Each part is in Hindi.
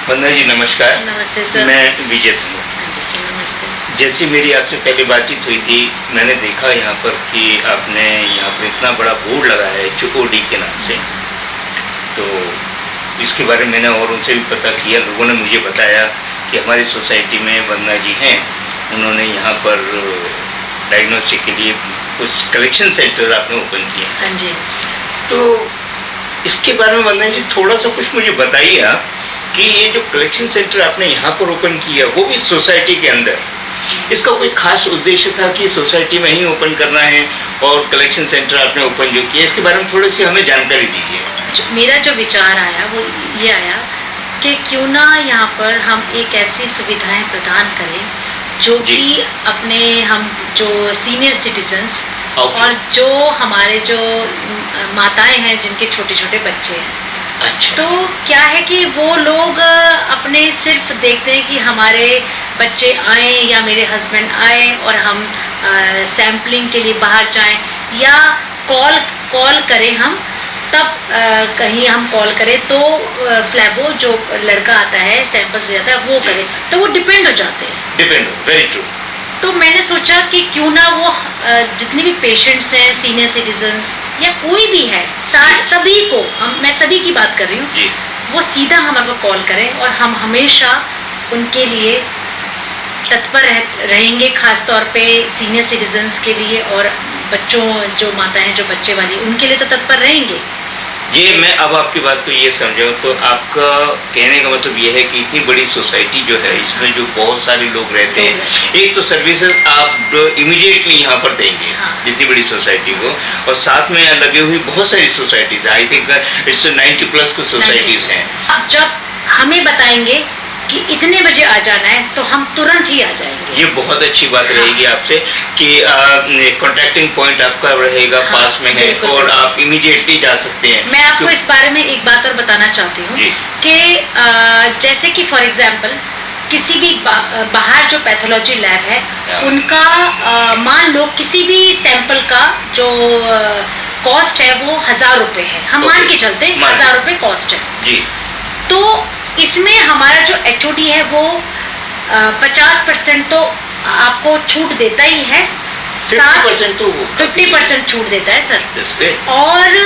वंदना जी नमस्कार। नमस्ते सर। मैं विजय था। जी सर, नमस्ते। जैसी मेरी आपसे पहले बातचीत हुई थी, मैंने देखा यहाँ पर कि आपने यहाँ पर इतना बड़ा बोर्ड लगाया है HOD के नाम से। तो इसके बारे में मैंने और उनसे भी पता किया, लोगों ने मुझे बताया कि हमारी सोसाइटी में वंदना जी हैं, उन्होंने यहाँ पर डायग्नोस्टिक के लिए कुछ कलेक्शन सेंटर आपने ओपन किए। हाँ जी। तो इसके बारे में वंदना जी थोड़ा सा कुछ मुझे बताइए आप कि ये जो कलेक्शन सेंटर आपने यहाँ पर ओपन किया, वो भी सोसाइटी के अंदर, इसका कोई खास उद्देश्य था कि सोसाइटी में ही ओपन करना है और कलेक्शन सेंटर आपने ओपन जो किया, इसके बारे में थोड़ी सी हमें जानकारी दीजिए। मेरा जो विचार आया वो ये आया कि क्यों ना यहाँ पर हम एक ऐसी सुविधाएं प्रदान करें जो कि अपने हम जो सीनियर सिटीजन्स और जो हमारे जो माताएं हैं जिनके छोटे छोटे बच्चे हैं। अच्छा। तो क्या है कि वो लोग अपने सिर्फ देखते हैं कि हमारे बच्चे आए या मेरे हस्बैंड आए और हम सैम्पलिंग के लिए बाहर जाएं या कॉल करें हम तब कहीं हम कॉल करें तो फ्लैबो जो लड़का आता है सैंपल्स ले जाता है वो करे, तो वो डिपेंड हो जाते हैं। Very true. तो मैंने सोचा कि क्यों ना वो जितने भी पेशेंट्स हैं, सीनियर सिटीजन्स या कोई भी है, सभी को मैं सभी की बात कर रही हूँ, वो सीधा हमारे को कॉल करें और हम हमेशा उनके लिए तत्पर रहेंगे, खास तौर पे सीनियर सिटीजन्स के लिए और बच्चों जो माता हैं जो बच्चे वाली उनके लिए तो तत्पर रहेंगे। ये मैं अब आपकी बात को ये समझाऊँ तो आपका कहने का मतलब ये है कि इतनी बड़ी सोसाइटी जो है, इसमें जो बहुत सारे लोग रहते हैं, एक तो सर्विसेज आप इमीडिएटली यहाँ पर देंगे जितनी बड़ी सोसाइटी को, और साथ में लगे हुई बहुत सारी सोसाइटीज, आई थिंक इट्स 90+ कुछ सोसाइटीज हैं। अब जब हमें बताएंगे कि इतने बजे आ जाना है तो हम तुरंत ही आ जाएंगे। ये बहुत अच्छी बात रहेगी आपसे कि कॉन्टैक्टिंग पॉइंट आपका रहेगा पास में है और आप इमीडिएटली जा सकते हैं। मैं आपको इस बारे में एक बात और बताना चाहती हूँ कि जैसे कि फॉर एग्जांपल किसी भी बाहर जो पैथोलॉजी लैब है उनका मान लो किसी भी सैंपल का जो कॉस्ट है वो 1000 रुपये है, हम मान के चलते हैं 1000 रुपये कॉस्ट है जी। तो इसमें हमारा जो HOD है वो 50% तो आपको छूट देता ही है, 50% छूट देता है सर। और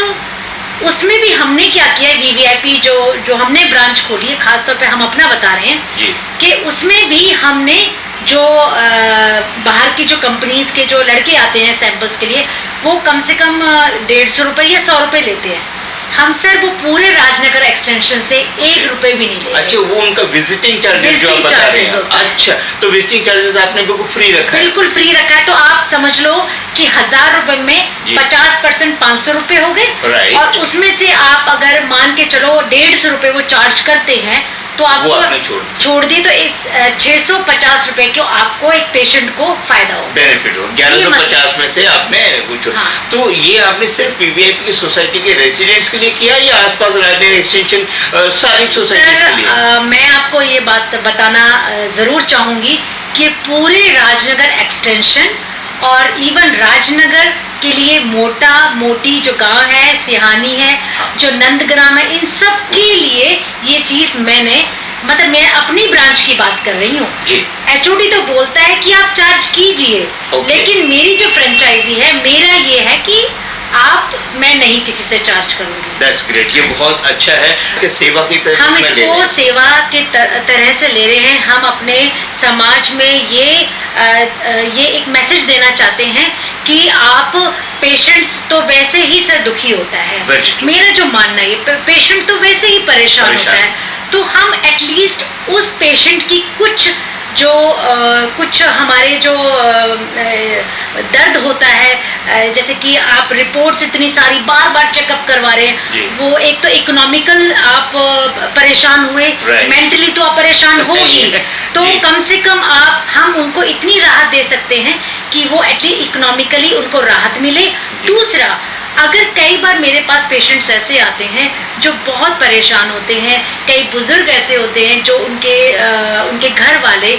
उसमें भी हमने क्या किया, VVIP जो हमने ब्रांच खोली है, खासतौर पे हम अपना बता रहे हैं कि उसमें भी हमने जो बाहर की जो कंपनीज के जो लड़के आते हैं सैंपल्स के लिए वो कम से कम 150 रुपये या 100 रुपये लेते हैं। हम सर वो पूरे राजनगर एक्सटेंशन से 1 रुपये भी नहीं लेते। अच्छा, वो उनका विजिटिंग चार्जेस जो आप बता रहे हैं। अच्छा, तो विजिटिंग चार्जेस आपने बिल्कुल फ्री रखा है? बिल्कुल फ्री रखा है। तो आप समझ लो कि 1000 रुपये में 50% 500 रुपये हो गए, और उसमें से आप अगर मान के चलो 150 रुपये वो चार्ज करते हैं तो आपको छोड़ दिए, तो इस 650 रुपए को आपको एक पेशेंट को फायदा हो, बेनिफिट हो। 1150 में से आपने कुछ तो ये आपने सिर्फ VVIP की सोसाइटी के रेसिडेंट्स के लिए किया या आसपास राजनगर एक्सटेंशन सारी सोसाइटीज के लिए? मैं आपको ये बात बताना जरूर चाहूंगी कि पूरे राजनगर एक्सटेंशन और इवन राजनगर के लिए मोटी जो गांव है, सिहानी है, जो नंदग्राम है, इन सब के लिए ये चीज मतलब मैं अपनी ब्रांच की बात कर रही हूँ। HOD तो बोलता है कि आप चार्ज कीजिए, लेकिन मेरी जो फ्रेंचाइजी है, मेरा ये है कि मैं नहीं किसी से चार्ज करूंगी। That's great, ये बहुत अच्छा है कि सेवा की तरह हम इसको सेवा के तरह से ले रहे हैं। हम अपने समाज में ये एक मैसेज देना चाहते हैं कि आप पेशेंट्स तो वैसे ही सर दुखी होता है, मेरा जो मानना है पेशेंट तो वैसे ही परेशान होता है, तो हम एटलीस्ट उस पेशेंट की कुछ हमारे जो दर्द होता है, जैसे कि आप रिपोर्ट्स इतनी सारी बार चेकअप करवा रहे हैं, वो एक तो इकोनॉमिकल आप परेशान हुए, मेंटली तो आप परेशान हो ही, तो कम से कम हम उनको इतनी राहत दे सकते हैं कि वो एटलीस्ट इकोनॉमिकली उनको राहत मिले। दूसरा, अगर कई बार मेरे पास पेशेंट्स ऐसे आते हैं जो बहुत परेशान होते हैं, कई बुजुर्ग ऐसे होते हैं जो उनके घर वाले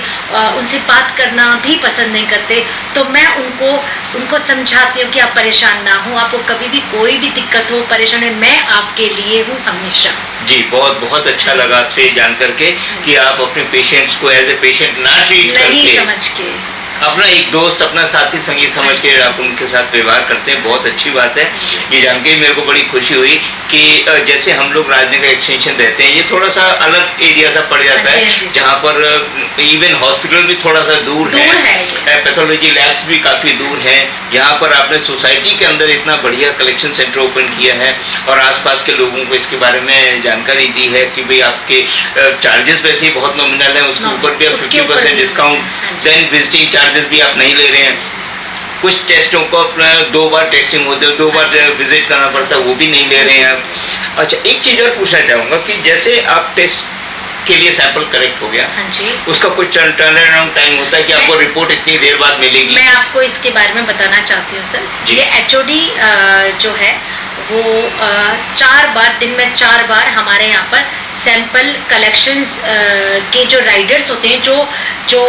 उनसे बात करना भी पसंद नहीं करते, तो मैं उनको समझाती हूँ कि आप परेशान ना हो, आपको कभी भी कोई भी दिक्कत हो, परेशानी, मैं आपके लिए हूँ हमेशा। जी, बहुत बहुत अच्छा लगा आपसे जान करके कि आप अपने पेशेंट्स को एज ए पेशेंट ना ट्रीट करके, समझ के, अपना एक दोस्त, अपना साथी संगी समझ के आप उनके साथ व्यवहार करते हैं, बहुत अच्छी बात है। ये जान के मेरे को बड़ी खुशी हुई कि जैसे हम लोग राजनगर एक्सटेंशन रहते हैं, ये थोड़ा सा अलग एरिया सा पड़ जाता है, जहाँ पर इवन हॉस्पिटल भी थोड़ा सा दूर है, पैथोलॉजी लैब्स भी काफ़ी दूर हैं। यहाँ पर आपने सोसाइटी के अंदर इतना बढ़िया कलेक्शन सेंटर ओपन किया है और आसपास के लोगों को इसके बारे में जानकारी दी है कि भाई आपके चार्जेस वैसे ही बहुत नॉमिनल हैं, उसके ऊपर भी आप 50% डिस्काउंट, देन विजिटिंग चार्जेस भी आप नहीं ले रहे हैं। कुछ टेस्टों को अपना 2 बार टेस्टिंग होते है, 2 बार विजिट करना पड़ता है, वो भी नहीं ले रहे हैं आप। अच्छा, एक चीज़ और पूछना चाहूँगा कि जैसे आप टेस्ट के लिए सैंपल कलेक्ट हो गया, हाँ जी, उसका कुछ टर्न अराउंड टाइम होता है कि आपको रिपोर्ट इतनी देर बाद मिलेगी? मैं आपको इसके बारे में बताना चाहती हूँ सर। ये HOD जो है वो 4 बार, दिन में 4 बार हमारे यहाँ पर सैंपल कलेक्शंस के जो राइडर्स होते हैं, जो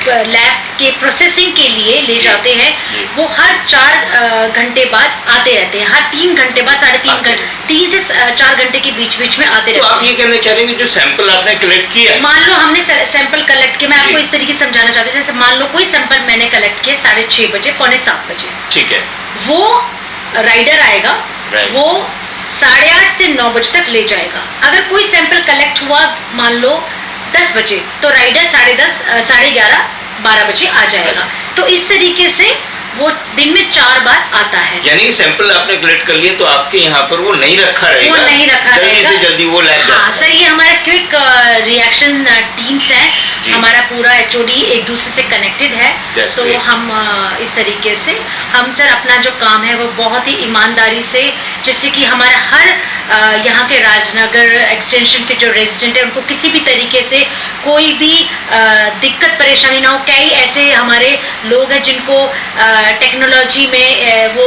लैब के प्रोसेसिंग के लिए ले जाते हैं, वो हर 4 घंटे बाद आते रहते हैं, हर 3 घंटे बाद, 3.5 घंटे, 3 से 4 घंटे के बीच में आते रहते हैं। तो आप ये कहना चाह रहे हैं कि जो सैंपल आपने कलेक्ट किया, मान लो हमने सैंपल कलेक्ट किया, मैं आपको इस तरीके से समझाना चाहती हूँ, जैसे मान लो कोई सैंपल मैंने कलेक्ट किया 6:30 बजे, 6:45 बजे, ठीक है, वो राइडर आएगा, वो 8:30 से 9 बजे तक ले जाएगा। अगर कोई सैंपल कलेक्ट हुआ मान लो 10 बजे, तो राइडर 10:30, 11:30, 12 बजे आ जाएगा। तो इस तरीके से वो दिन में 4 बार आता है। यानी कि सैंपल आपने कलेक्ट कर लिया तो आपके यहाँ पर वो नहीं रखा रहेगा, वो नहीं रखा रहेगा, जल्दी से जल्दी वो लैब जाता है। सर, ये हमारा क्विक रिएक्शन टीम्स है, हमारा पूरा HOD एक दूसरे से कनेक्टेड है, तो हम इस तरीके से हम सर अपना जो काम है वो बहुत ही ईमानदारी से, जिससे कि हमारा हर यहाँ के राजनगर एक्सटेंशन के जो रेजिडेंट है उनको किसी भी तरीके से कोई भी दिक्कत परेशानी ना हो। कई ऐसे हमारे लोग हैं जिनको टेक्नोलॉजी में वो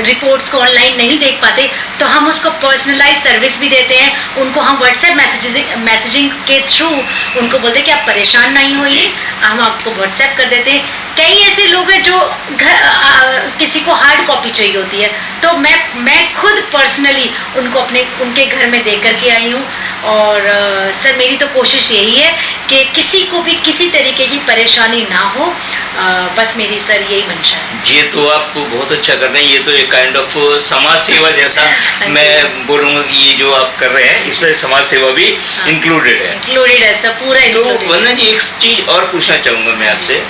रिपोर्ट्स को ऑनलाइन नहीं देख पाते, तो हम उसको पर्सनलाइज सर्विस भी देते हैं। उनको हम व्हाट्सएप मैसेजिंग के थ्रू उनको बोलते हैं कि आप परेशान नहीं होइए, हम आपको व्हाट्सएप कर देते हैं। कई ऐसे लोग हैं जो किसी को हार्ड कॉपी चाहिए होती है, तो मैं खुद पर्सनली उनको उनके घर में दे करके आई हूँ। और सर, मेरी तो कोशिश यही है कि किसी को भी किसी तरीके की परेशानी ना हो, बस मेरी सर यही मंशा है। ये तो आप बहुत अच्छा कर रहे हैं, ये तो एक काइंड ऑफ समाज सेवा जैसा मैं बोलूँगा कि ये जो आप कर रहे हैं इसमें समाज सेवा भी इंक्लूडेड है सर, पूरा तो वंदना जी, एक चीज़ और पूछना चाहूँगा मैं आपसे,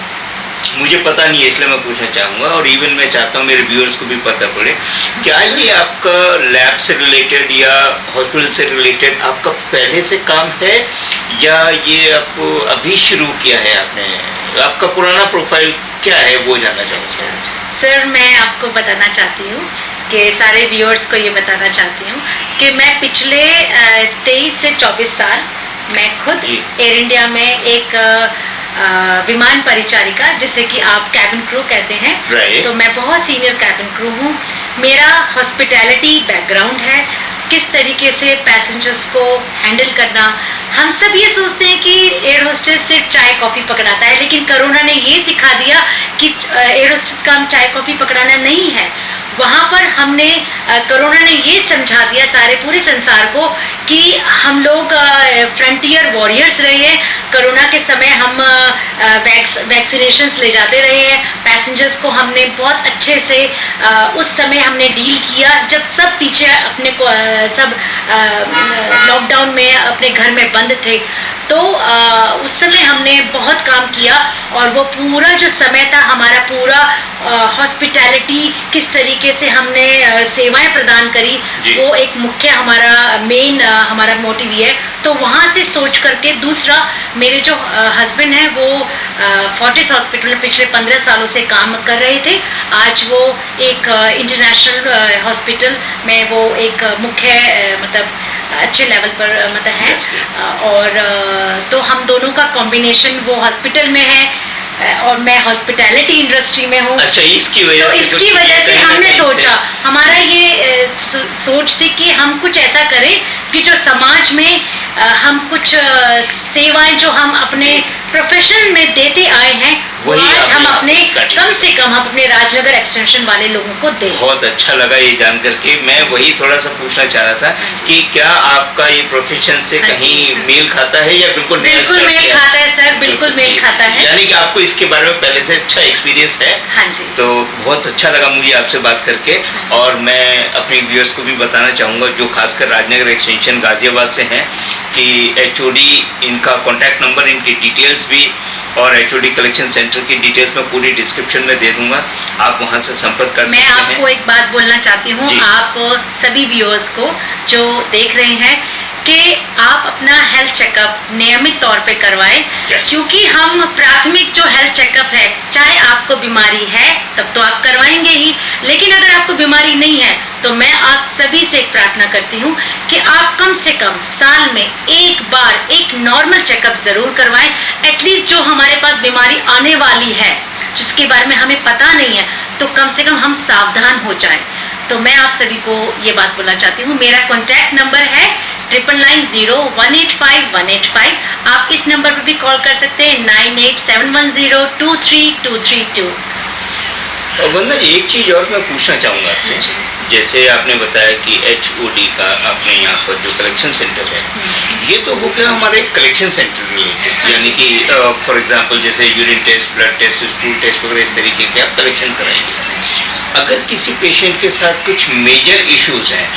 मुझे पता नहीं है इसलिए मैं पूछना चाहूँगा, और इवन मैं चाहता हूँ मेरे व्यूअर्स को भी पता पड़े, क्या ये आपका लैब से रिलेटेड या हॉस्पिटल से रिलेटेड आपका पहले से काम है, या ये आपको अभी शुरू किया है आपने? आपका पुराना प्रोफाइल क्या है वो जानना चाहूँगा। सर, मैं आपको बताना चाहती हूँ कि सारे व्यूअर्स को ये बताना चाहती हूँ कि मैं पिछले 23 से 24 साल मैं खुद एयर इंडिया में एक विमान परिचारिका, जिसे कि आप कैबिन क्रू कहते हैं, तो मैं बहुत सीनियर कैबिन क्रू हूँ। मेरा हॉस्पिटैलिटी बैकग्राउंड है, किस तरीके से पैसेंजर्स को हैंडल करना। हम सब ये सोचते हैं कि एयर होस्टेस सिर्फ चाय कॉफ़ी पकड़ाता है, लेकिन कोरोना ने ये सिखा दिया कि एयर होस्टेस का काम चाय कॉफ़ी पकड़ाना नहीं है। वहाँ पर हमने कोरोना ने ये समझा दिया सारे पूरे संसार को कि हम लोग फ्रंटियर वॉरियर्स रहे हैं। कोरोना के समय हम वैक्सीनेशंस ले जाते रहे हैं, पैसेंजर्स को हमने बहुत अच्छे से उस समय हमने डील किया, जब सब पीछे अपने को सब लॉकडाउन में अपने घर में बंद थे। तो उस समय हमने बहुत काम किया, और वो पूरा जो समय था हमारा पूरा हॉस्पिटैलिटी किस तरीके से हमने सेवाएं प्रदान करी, वो एक मुख्य हमारा मेन हमारा मोटिव है। तो वहाँ से सोच करके दूसरा, मेरे जो हस्बैंड हैं वो फोर्टिस हॉस्पिटल में पिछले 15 सालों से काम कर रहे थे। आज वो एक इंटरनेशनल हॉस्पिटल में वो एक मुख्य मतलब अच्छे लेवल पर मतलब है। और तो हम दोनों का कॉम्बिनेशन वो हॉस्पिटल में है, और मैं हॉस्पिटैलिटी इंडस्ट्री में हूँ। अच्छा, इसकी वजह तो से इसकी वजह से हमने सोचा, हमारा ये सोच थी कि हम कुछ ऐसा करें कि जो समाज में हम कुछ सेवाएं जो हम अपने प्रोफेशन में देते आए हैं वो आज हम अपने कम से कम हम अपने राजनगर एक्सटेंशन वाले लोगों को दें। बहुत अच्छा लगा ये जान करके। मैं वही थोड़ा सा पूछना चाह रहा था कि क्या आपका ये प्रोफेशन से कहीं मेल खाता है या बिल्कुल मेल खाता है सर, बिल्कुल मेल खाता है। यानी कि आपको इसके बारे में पहले से अच्छा एक्सपीरियंस है। हाँ जी। तो बहुत अच्छा लगा मुझे आपसे बात करके, और मैं अपने व्यूअर्स को भी बताना चाहूँगा जो खासकर राजनगर एक्सटेंशन गाजियाबाद से हैं कि HOD इनका कॉन्टैक्ट नंबर, इनकी डिटेल्स भी और HOD कलेक्शन सेंटर की डिटेल्स मैं पूरी डिस्क्रिप्शन में दे दूंगा, आप वहां से संपर्क कर सकते हैं। मैं आपको एक बात बोलना चाहती हूँ, आप सभी व्यूअर्स को जो देख रहे हैं कि आप अपना हेल्थ चेकअप नियमित तौर पे करवाएं, क्योंकि हम प्राथमिक जो हेल्थ चेकअप है, चाहे आपको बीमारी है तब तो आप करवाएंगे ही, लेकिन अगर आपको बीमारी नहीं है तो मैं आप सभी से एक प्रार्थना करती हूँ कि आप कम से कम साल में एक बार एक नॉर्मल चेकअप जरूर करवाएं। एटलीस्ट जो हमारे पास बीमारी आने वाली है जिसके बारे में हमें पता नहीं है, तो कम से कम हम सावधान हो जाएं। तो मैं आप सभी को ये बात बोलना चाहती हूँ। मेरा कॉन्टैक्ट नंबर है 9990185185। आप इस नंबर पर भी कॉल कर सकते हैं 9871023232। वंदना जी, एक चीज़ और मैं पूछना चाहूँगा आपसे, जैसे आपने बताया कि HOD का अपने यहाँ पर जो कलेक्शन सेंटर है, ये तो हो गया हमारे कलेक्शन सेंटर रिलेटेड, यानी कि फॉर एग्जांपल जैसे urine test, blood test, stool test वगैरह इस तरीके के आप कलेक्शन कराएंगे। अगर किसी पेशेंट के साथ कुछ मेजर इश्यूज हैं,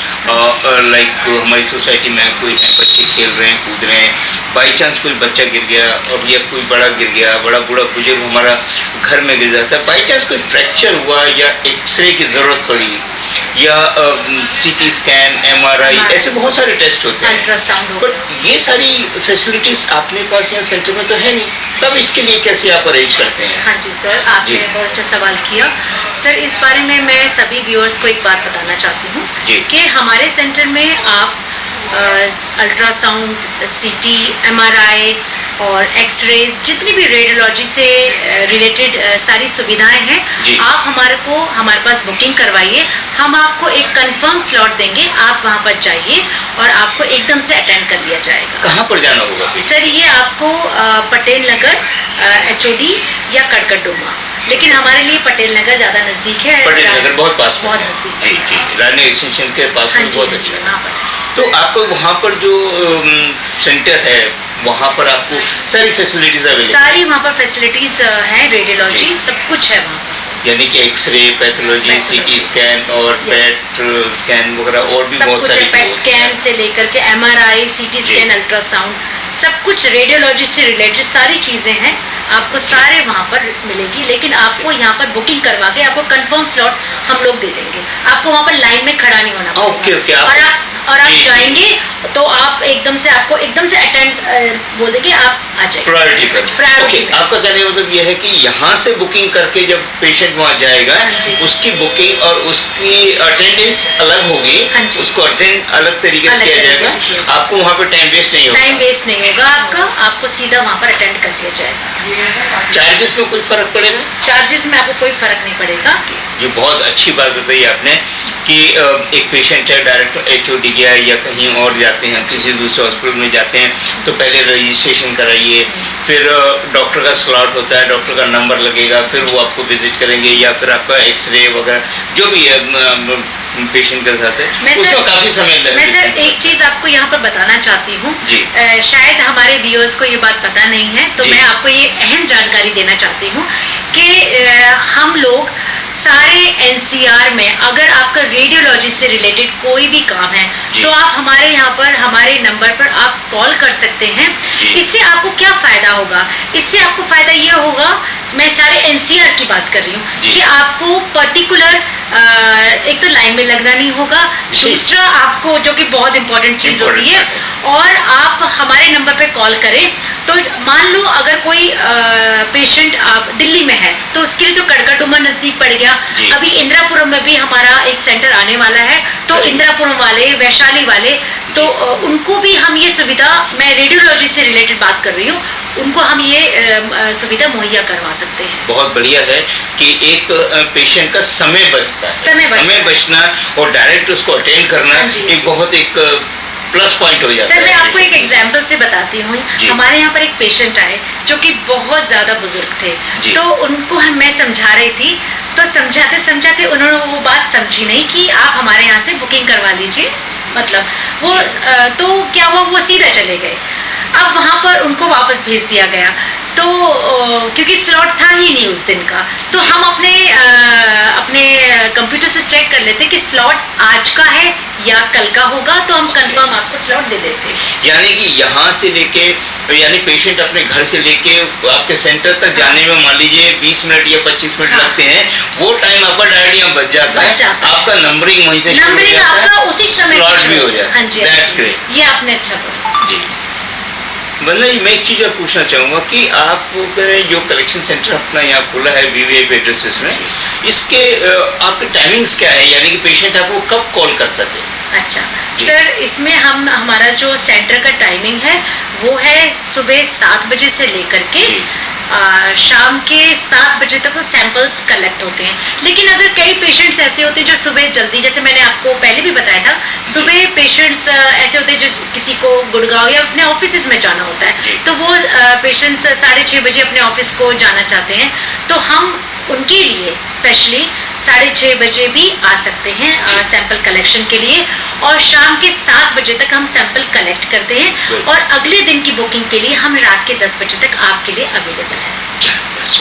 लाइक हमारी सोसाइटी में कोई है, बच्चे खेल रहे हैं, कूद रहे हैं, बाई चांस कोई बच्चा गिर गया और या कोई बड़ा गिर गया, बड़ा बूढ़ा बुजुर्ग हमारा घर में गिर जाता है, बाई चांस कोई फ्रैक्चर हुआ या एक्सरे की ज़रूरत पड़ी या CT स्कैन, MRI, ऐसे बहुत सारे टेस्ट होते हैं, अल्ट्रासाउंड, बट ये सारी फैसिलिटीज़ अपने पास यहाँ सेंटर में तो है नहीं, तब इसके लिए कैसे आप अरेंज करते हैं? हाँ जी सर, आपने बहुत अच्छा सवाल किया। सर, इस बारे में मैं सभी व्यूअर्स को एक बात बताना चाहती हूँ कि हमारे सेंटर में आप अल्ट्रासाउंड, CT, MRI और एक्सरेज, जितनी भी रेडियोलॉजी से रिलेटेड सारी सुविधाएं हैं, आप हमारे पास बुकिंग करवाइए। हम आपको एक कंफर्म स्लॉट देंगे, आप वहां पर जाइए और आपको एकदम से अटेंड कर लिया जाएगा। कहाँ पर जाना होगा सर? ये आपको पटेल नगर, HOD या कड़कड़डुमा, लेकिन हमारे लिए पटेल नगर ज़्यादा नज़दीक है। पटेल नगर बहुत पास, बहुत नज़दीक। जी जी, रानी एक्सटेंशन के पास में बहुत अच्छा है। तो आपको वहाँ पर जो सेंटर है वहाँ पर आपको सारी फैसिलिटीज अवेलेबल? सारी वहाँ पर फैसिलिटीज हैं, रेडियोलॉजी सब कुछ है वहाँ पर, यानी कि एक्सरे, पैथोलॉजी, CT स्कैन और पेट स्कैन वगैरह और भी बहुत सारी, पेट स्कैन से लेकर के MRI, CT स्कैन, अल्ट्रासाउंड, सब कुछ रेडियोलॉजी से रिलेटेड सारी चीज़ें हैं, आपको सारे वहाँ पर मिलेगी। लेकिन आपको यहाँ पर बुकिंग करवा के आपको कंफर्म स्लॉट हम लोग दे देंगे, आपको वहाँ पर लाइन में खड़ा नहीं होना पड़ेगा। और आप जाएंगे तो आप एकदम से अटेंड बोल देंगे, आप आ जाइए प्रायोरिटी पर। आपका कहने का मतलब यह है कि यहाँ से बुकिंग करके जब पेशेंट वहाँ जाएगा, उसकी बुकिंग और उसकी अटेंडेंस अलग होगी, उसको अटेंड अलग तरीके से किया जाएगा, आपको वहाँ पर टाइम वेस्ट नहीं होगा, आपको सीधा वहाँ पर अटेंड कर लिया जाएगा। चार्जेस में कोई फर्क पड़ेगा? चार्जेस में आपको कोई फर्क नहीं पड़ेगा। जो बहुत अच्छी बात बताई आपने कि एक पेशेंट है, डायरेक्ट HOD गया या कहीं और जाते हैं, किसी दूसरे हॉस्पिटल में जाते हैं, तो पहले रजिस्ट्रेशन कराइए, फिर डॉक्टर का स्लॉट होता है, डॉक्टर का नंबर लगेगा, फिर वो आपको विजिट करेंगे या फिर आपका एक्सरे वगैरह जो भी है पेशेंट के साथ है, उसमें काफ़ी समय लगेगा। मैं सर एक चीज़ आपको यहाँ पर बताना चाहती हूँ, शायद हमारे व्यूअर्स को ये बात पता नहीं है, तो मैं आपको ये अहम जानकारी देना चाहती हूँ कि हम लोग सारे NCR में अगर आपका रेडियोलॉजी से रिलेटेड कोई भी काम है तो आप हमारे यहाँ पर हमारे नंबर पर आप कॉल कर सकते हैं। इससे आपको क्या फ़ायदा होगा? इससे आपको फ़ायदा ये होगा, मैं सारे NCR की बात कर रही हूँ, कि आपको पर्टिकुलर एक तो लाइन में लगना नहीं होगा, दूसरा आपको जो कि बहुत इंपॉर्टेंट चीज़ होती है, और आप हमारे नंबर पे कॉल करें तो मान लो अगर कोई पेशेंट आप दिल्ली में है तो उसके लिए तो कड़कड़डुमा नज़दीक पड़ गया। अभी इंदिरापुरम में भी हमारा एक सेंटर आने वाला है, तो इंदिरापुरम वाले, वैशाली वाले, तो उनको भी हम ये सुविधा, मैं रेडियोलॉजी से रिलेटेड बात कर रही हूँ, उनको हम ये सुविधा मुहैया करवा सकते हैं। बहुत बढ़िया है कि एक तो पेशेंट का समय बचता है, समय बचना और डायरेक्ट उसको अटेंड करना एक बहुत एक प्लस पॉइंट हो जाता है। सर मैं आपको एक एग्जांपल से बताती हूँ। हमारे यहाँ पर एक पेशेंट आए जो कि बहुत ज़्यादा बुजुर्ग थे, तो उनको मैं समझा रही थी, तो समझाते समझाते उन्होंने वो बात समझी नहीं कि आप हमारे यहाँ से बुकिंग करवा लीजिए, मतलब वो तो क्या हुआ, वो सीधा चले गए। अब वहाँ पर उनको वापस भेज दिया गया, तो क्योंकि स्लॉट था ही नहीं उस दिन का, तो हम अपने कंप्यूटर से चेक कर लेते कि स्लॉट आज का है या कल का होगा, तो हम कंफर्म आपको स्लॉट दे देते। यानी कि यहाँ से लेके यानी पेशेंट अपने घर से लेके आपके सेंटर तक जाने में मान लीजिए 20 मिनट या 25 मिनट लगते हैं, वो टाइम आपका डायरेक्ट यहाँ बच जाता है, आपका नंबरिंग वहीं से शुरू हो जाता है, उसी समय स्लॉट भी हो जाता है। हाँ जी, दैट्स ग्रेट, ये आपने अच्छा बोला जी। वंदना जी, मैं एक चीज़ और पूछना चाहूँगा कि आप जो कलेक्शन सेंटर अपना यहाँ खोला है वीवीआईपी एड्रेसेस में, इसके आपके टाइमिंग्स क्या है, यानी कि पेशेंट आपको कब कॉल कर सके? अच्छा सर, इसमें हमारा जो सेंटर का टाइमिंग है वो है सुबह 7 बजे से लेकर के शाम के 7 बजे तक वो सैंपल्स कलेक्ट होते हैं। लेकिन अगर कई पेशेंट्स ऐसे होते हैं जो सुबह जल्दी, जैसे मैंने आपको पहले भी बताया था, सुबह पेशेंट्स ऐसे होते हैं जो किसी को गुड़गांव या अपने ऑफिस में जाना होता है, तो वो पेशेंट्स 6:30 बजे अपने ऑफिस को जाना चाहते हैं, तो हम उनके लिए स्पेशली 6:30 बजे भी आ सकते हैं सैंपल कलेक्शन के लिए, और शाम के 7 बजे तक हम सैंपल कलेक्ट करते हैं, और अगले दिन की बुकिंग के लिए हम रात के 10 बजे तक आपके लिए अवेलेबल है।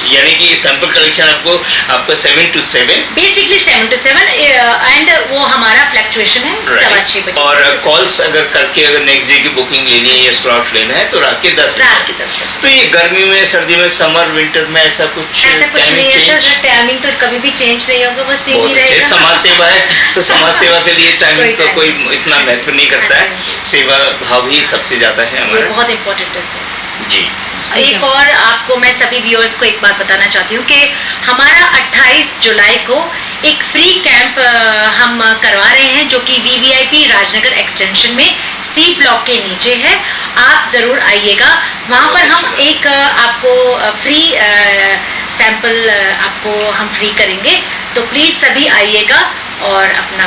यानी कि सैंपल कलेक्शन आपको 7 to 7 बेसिकली 7 to 7 एंड वो हमारा फ्लक्चुएशन है 6:15 बजे। और कॉल्स अगर करके अगर नेक्स्ट डे की बुकिंग लेनी है या स्लॉट लेना है तो रात के 10 बजे। तो ये गर्मी में, सर्दी में, समर विंटर में ऐसा कुछ नहीं है सर, टाइमिंग तो कभी भी चेंज नहीं होगा, वो सेम ही रहेगा। समाज सेवा है तो समाज सेवा के लिए टाइमिंग तो कोई इतना महत्व नहीं करता है, सेवा भाव ही सबसे ज्यादा है हमारा, बहुत इम्पोर्टेंट है सर जी। एक और आपको मैं सभी व्यूअर्स को एक बात बताना चाहती हूँ कि हमारा 28 जुलाई को एक फ्री कैंप हम करवा रहे हैं, जो कि वीवीआईपी राजनगर एक्सटेंशन में सी ब्लॉक के नीचे है। आप ज़रूर आइएगा, वहाँ पर हम एक आपको फ्री सैंपल आपको हम फ्री करेंगे, तो प्लीज़ सभी आइएगा और अपना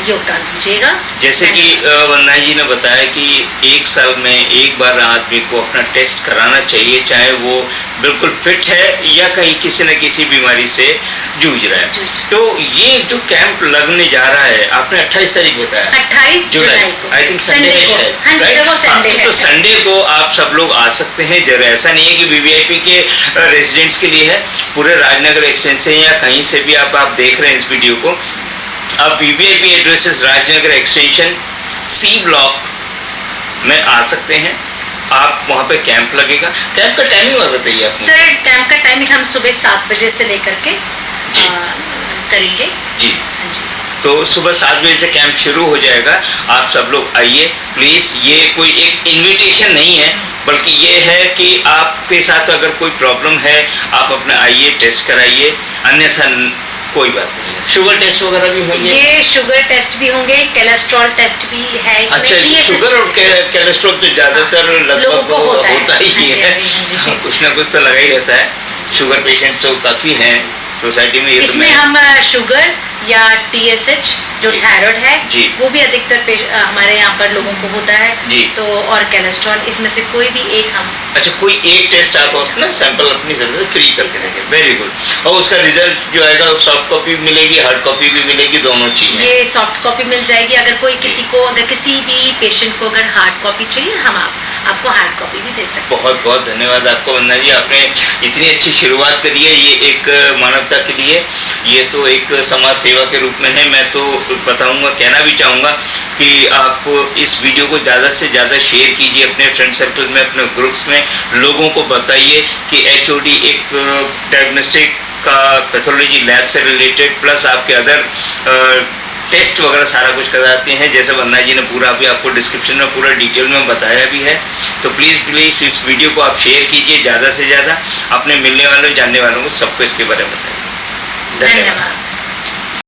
योगदान दीजिएगा। जैसे कि वंदना जी ने बताया कि 1 साल में एक बार आदमी को अपना टेस्ट कराना चाहिए, चाहे वो बिल्कुल फिट है या कहीं किसी न किसी बीमारी से जूझ रहा है। तो ये जो कैंप लगने जा रहा है, आपने 28 तारीख बताया, 28 जुलाई को, आई थिंक संडे को है। हाँ जी सर, वो संडे है। तो संडे को आप सब लोग आ सकते हैं। जरा ऐसा नहीं है कि वीवीआईपी के रेजिडेंट्स के लिए है, पूरे राजनगर एक्सटेंशन या कहीं से भी आप देख रहे हैं इस वीडियो को, आप VVIP addresses Rajnagar extension C block में आ सकते हैं। आप वहाँ पे कैंप लगेगा। कैंप का टाइमिंग और बताइए आप। सर कैंप का टाइमिंग हम सुबह 7 बजे से लेकर के करेंगे जी। हाँ जी, तो सुबह 7 बजे से कैंप शुरू हो जाएगा। आप सब लोग आइए प्लीज़। ये कोई एक इनविटेशन नहीं है, बल्कि ये है कि आपके साथ अगर कोई प्रॉब्लम है आप अपना आइए, टेस्ट कराइए, अन्यथा कोई बात नहीं है। शुगर टेस्ट वगैरह भी होंगे? ये शुगर टेस्ट भी होंगे, कोलेस्ट्रॉल टेस्ट भी है इसमें। अच्छा, शुगर और कोलेस्ट्रॉल तो ज़्यादातर लगभग होता ही है, कुछ ना कुछ तो लगा ही रहता है। शुगर पेशेंट्स तो काफ़ी हैं सोसाइटी में। इसमें हम शुगर या TSH जो थायराइड है वो भी अधिकतर हमारे यहाँ पर लोगों को होता है जी। तो और कोलेस्ट्रॉल, इसमें से कोई भी एक हम। अच्छा, कोई एक टेस्ट आप अपना सैंपल अपनी जरूरत फ्री करके देंगे। Very good. और उसका रिजल्ट जो आएगा सॉफ्ट कॉपी मिलेगी, हार्ड कॉपी भी मिलेगी, दोनों चीजें। ये सॉफ्ट कॉपी मिल जाएगी। अगर कोई किसी भी पेशेंट को अगर हार्ड कॉपी चाहिए, हम आपको हार्ड कॉपी भी दे सकते हैं। बहुत बहुत धन्यवाद आपको वंदना जी, आपने इतनी अच्छी शुरुआत करी है। ये एक मानवता के लिए, ये तो एक समाज सेवा के रूप में है। मैं तो बताऊंगा, कहना भी चाहूँगा कि आप इस वीडियो को ज़्यादा से ज़्यादा शेयर कीजिए अपने फ्रेंड सर्कल में, अपने ग्रुप्स में। लोगों को बताइए कि HOD एक डायग्नोस्टिक का पैथोलॉजी लैब से रिलेटेड प्लस आपके अदर टेस्ट वगैरह सारा कुछ कराते हैं, जैसे वंदना जी ने पूरा अभी आपको डिस्क्रिप्शन में पूरा डिटेल में बताया भी है। तो प्लीज़ इस वीडियो को आप शेयर कीजिए ज़्यादा से ज़्यादा, अपने मिलने वालों, जानने वालों को सबको इसके बारे में बताइए। धन्यवाद।